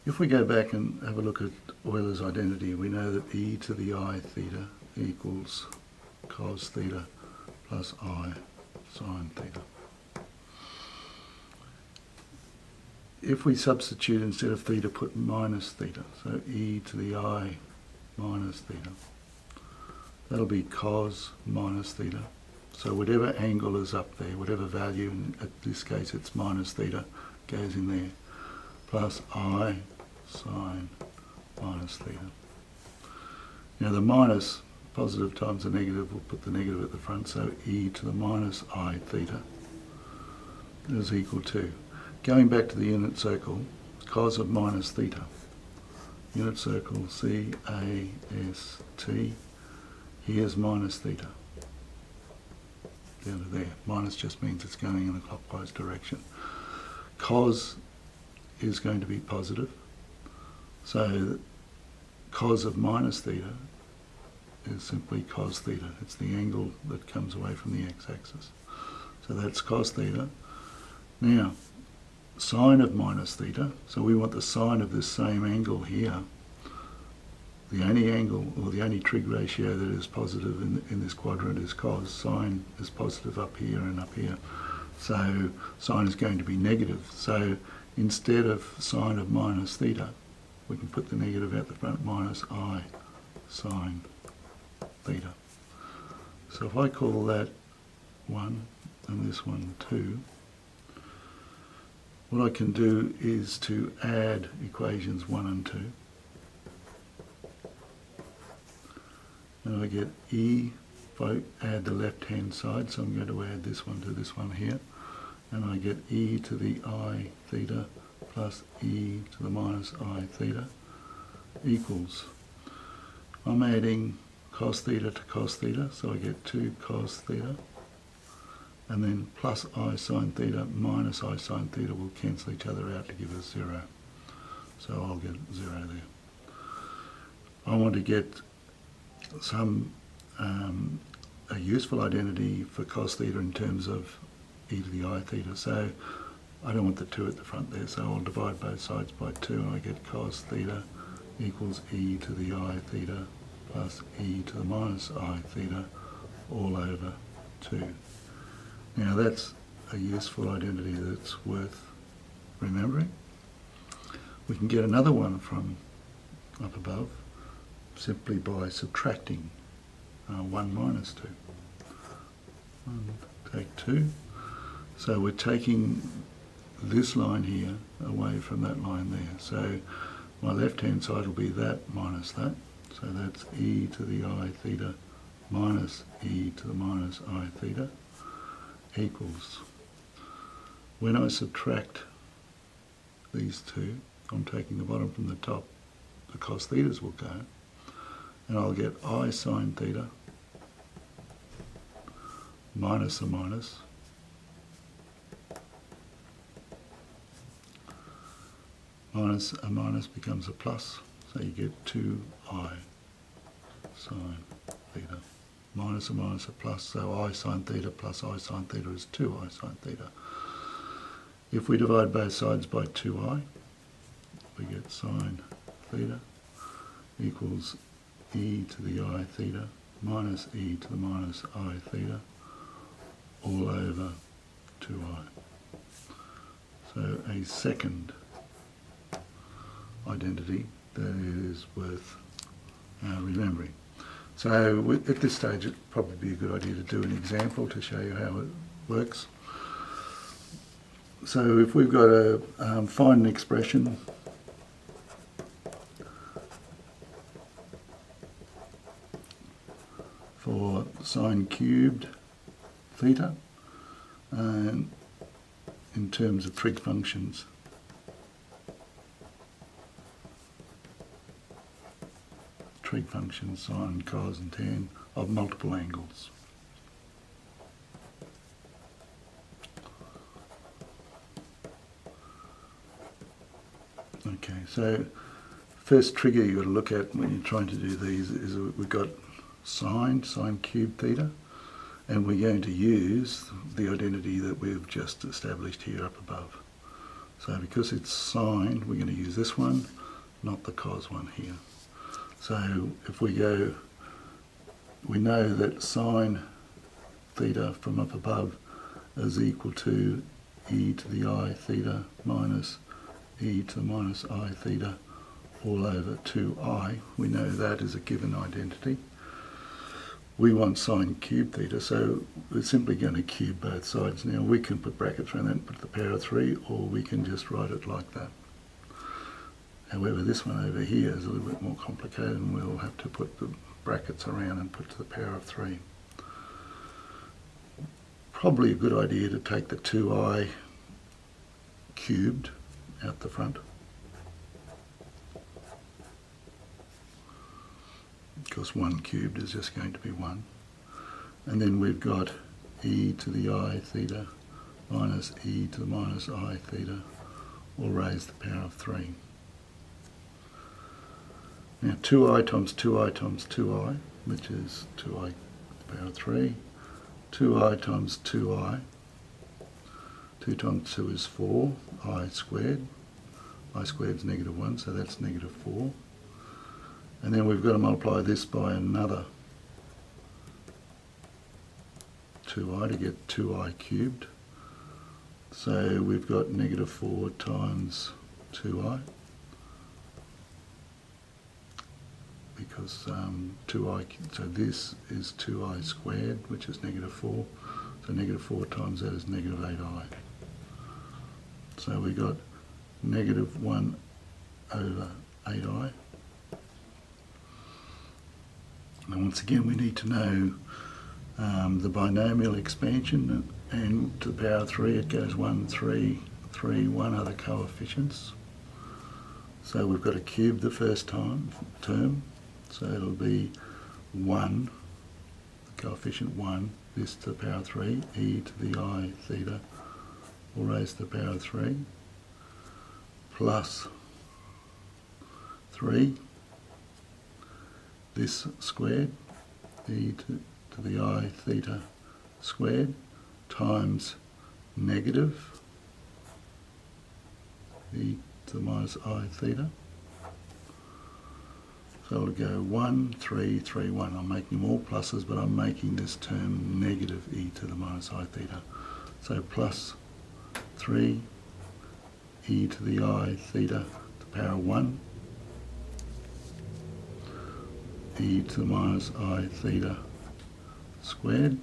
If we go back and have a look at Euler's identity, we know that e to the I theta equals cos theta plus I sine theta. If we substitute, instead of theta, put minus theta, so e to the I minus theta, that'll be cos minus theta. So whatever angle is up there, whatever value, in this case it's minus theta, goes in there, plus I sine minus theta. Now the minus, positive times the negative, we'll put the negative at the front, so e to the minus I theta is equal to, going back to the unit circle, cos of minus theta. Unit circle C-A-S-T, here's minus theta. Down to there. Minus just means it's going in the clockwise direction. Cos is going to be positive, so cos of minus theta is simply cos theta. It's the angle that comes away from the x-axis. So that's cos theta. Now, sine of minus theta, so we want the sine of this same angle here. The only angle, or the only trig ratio that is positive in this quadrant is cos. Sine is positive up here and up here. So sine is going to be negative. So instead of sine of minus theta, we can put the negative at the front, minus I sine theta. So if I call that 1 and this one 2, what I can do is to add equations 1 and 2. And I get e, if I add the left-hand side, so I'm going to add this one to this one here, and I get e to the I theta plus e to the minus I theta equals, I'm adding cos theta to cos theta, so I get 2 cos theta, and then plus I sine theta minus I sine theta will cancel each other out to give us 0. So I'll get 0 there. I want to get some a useful identity for cos theta in terms of e to the I theta. So I don't want the 2 at the front there, so I'll divide both sides by 2 and I get cos theta equals e to the I theta plus e to the minus I theta all over 2. Now that's a useful identity that's worth remembering. We can get another one from up above simply by subtracting 1 minus 2. 1, take 2. So we're taking this line here away from that line there. So my left-hand side will be that minus that. So that's e to the I theta minus e to the minus I theta equals, when I subtract these two, I'm taking the bottom from the top, the cos thetas will go, and I'll get I sine theta minus a minus minus a minus becomes a plus, so you get 2I sine theta minus a minus a plus, so I sine theta plus I sine theta is 2I sine theta. If we divide both sides by 2I, we get sine theta equals e to the I theta minus e to the minus I theta all over 2I. So a second identity that is worth remembering. So at this stage it'd probably be a good idea to do an example to show you how it works. So if we've got to find an expression for sine cubed theta in terms of trig functions, sine, cos and tan of multiple angles. Okay, so first trigger you've got to look at when you're trying to do these is we've got sine cubed theta, and we're going to use the identity that we've just established here up above. So because it's sine, we're going to use this one, not the cos one here. So if we go, we know that sine theta from up above is equal to e to the I theta minus e to the minus I theta all over 2I. We know that is a given identity. We want sine cubed theta, so we're simply going to cube both sides. Now we can put brackets around that and put the power of 3, or we can just write it like that. However, this one over here is a little bit more complicated, and we'll have to put the brackets around and put to the power of 3. Probably a good idea to take the 2I cubed out the front, because 1 cubed is just going to be 1. And then we've got e to the I theta minus e to the minus I theta, all raised to the power of 3. Now 2I times 2I times 2I, which is 2I to the power of 3. 2I times 2I. 2 times 2 is 4, I squared. I squared is negative 1, so that's negative 4. And then we've got to multiply this by another 2I to get 2I cubed. So we've got negative 4 times 2I, because 2I, so this is 2I squared, which is negative 4. So negative 4 times that is negative 8I. So we got negative 1 over 8I. Now once again we need to know the binomial expansion, and to the power of 3 it goes 1, 3, 3, 1 other coefficients. So we've got to cube the first term, so it'll be 1, the coefficient 1, this to the power of 3, e to the I theta, all raised to the power of 3, plus 3, this squared, e to the I theta squared, times negative e to the minus I theta. So it'll go 1, 3, 3, 1. I'm making them all pluses, but I'm making this term negative e to the minus I theta. So plus 3 e to the I theta to the power of 1, e to the minus I theta squared.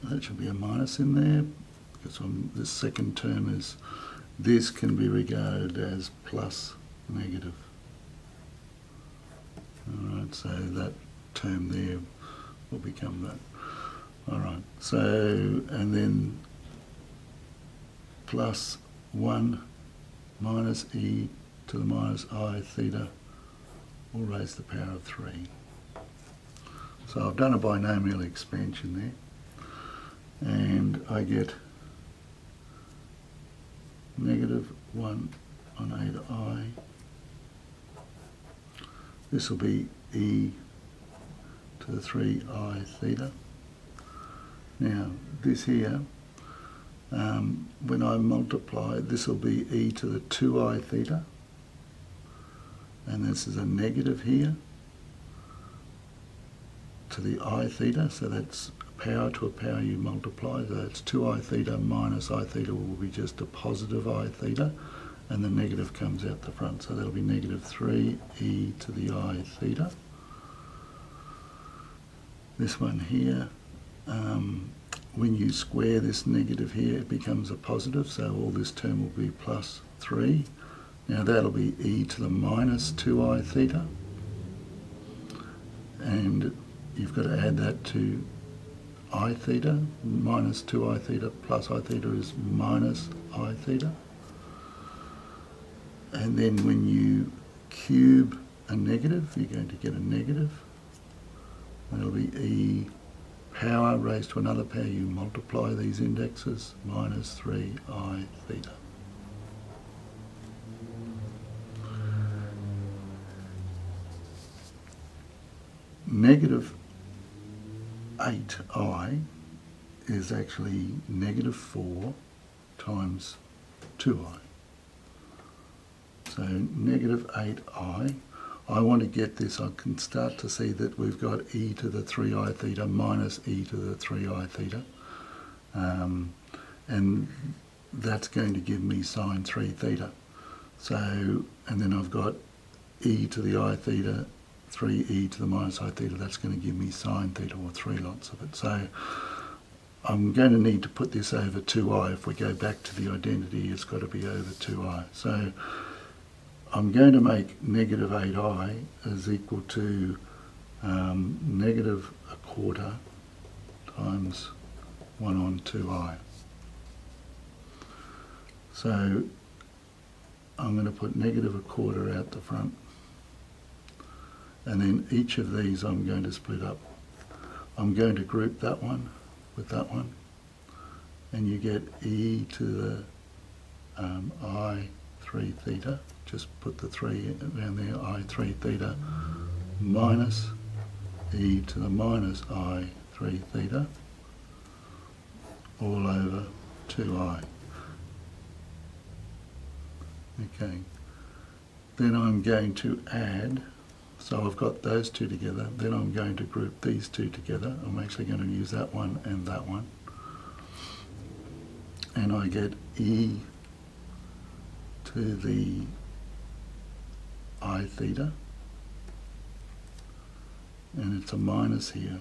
That should be a minus in there, because this second term is, this can be regarded as plus negative. Alright, so that term there will become that. Alright, so, and then plus 1 minus e to the minus I theta, all raised to the power of 3. So I've done a binomial expansion there, and I get negative 1 on 8I. This will be e to the 3I theta. Now this here, when I multiply, this will be e to the 2I theta, and this is a negative here to the I theta, so that's a power to a power you multiply, so that's 2I theta minus I theta will be just a positive I theta, and the negative comes out the front, so that'll be negative 3 e to the I theta. This one here, when you square this negative here, it becomes a positive, so all this term will be plus 3. Now that'll be e to the minus 2I theta, and you've got to add that to I theta. Minus 2I theta plus I theta is minus I theta. And then when you cube a negative, you're going to get a negative. That'll be e power raised to another power. You multiply these indexes, minus 3I theta. Negative 8I is actually negative 4 times 2i. So negative 8i. I want to get this, I can start to see that we've got e to the 3i theta minus e to the 3i theta. And that's going to give me sine 3 theta. So, and then I've got e to the I theta, 3e to the minus I theta, that's going to give me sine theta, or 3 lots of it. So I'm going to need to put this over 2i. If we go back to the identity, it's got to be over 2i. So I'm going to make negative 8i is equal to negative 1/4 times 1 on 2i. So I'm going to put negative 1/4 out the front, and then each of these I'm going to split up. I'm going to group that one with that one, and you get e to the I 3 theta, just put the 3 around there, I 3 theta, minus e to the minus I 3 theta, all over 2i. Okay, then I'm going to add, so I've got those two together, then I'm going to group these two together. I'm actually going to use that one and that one. And I get e to the I theta, and it's a minus here,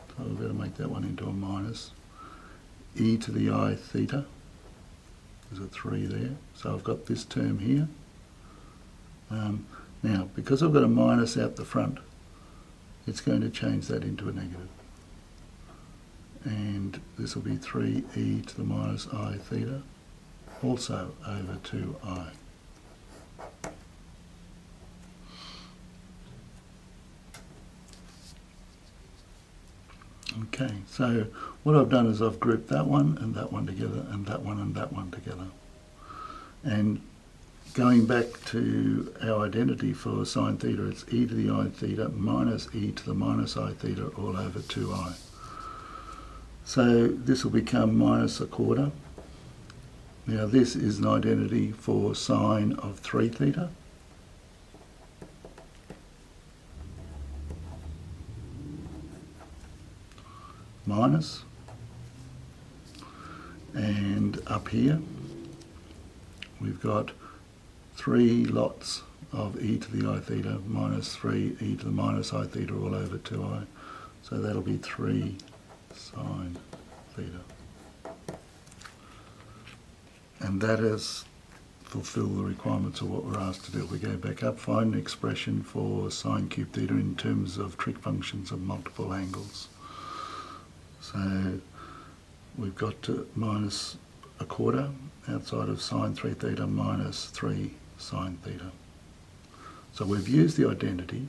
so I've got to make that one into a minus. E to the I theta, there's a 3 there, so I've got this term here. Now, because I've got a minus out the front, it's going to change that into a negative. And this will be 3e to the minus I theta, also over 2i. Okay, so what I've done is I've grouped that one and that one together, and that one and that one together. And going back to our identity for sine theta, it's e to the I theta minus e to the minus I theta all over 2i. So this will become minus 1/4. Now this is an identity for sine of 3 theta. Minus, and up here we've got 3 lots of e to the I theta minus 3 e to the minus I theta all over 2i, so that'll be 3 sine theta. And that has fulfilled the requirements of what we're asked to do. We go back up, find an expression for sine cube theta in terms of trig functions of multiple angles. So we've got to minus 1/4 outside of sine 3 theta minus 3 sine theta. So we've used the identity.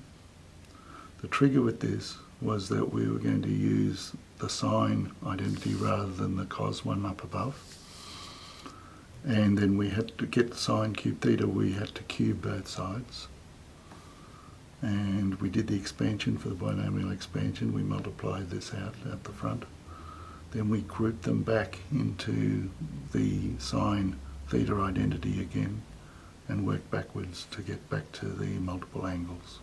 The trigger with this was that we were going to use the sine identity rather than the cos one up above. And then we had to get sine cube theta, we had to cube both sides. And we did the expansion for the binomial expansion. We multiplied this out the front. Then we grouped them back into the sine theta identity again and worked backwards to get back to the multiple angles.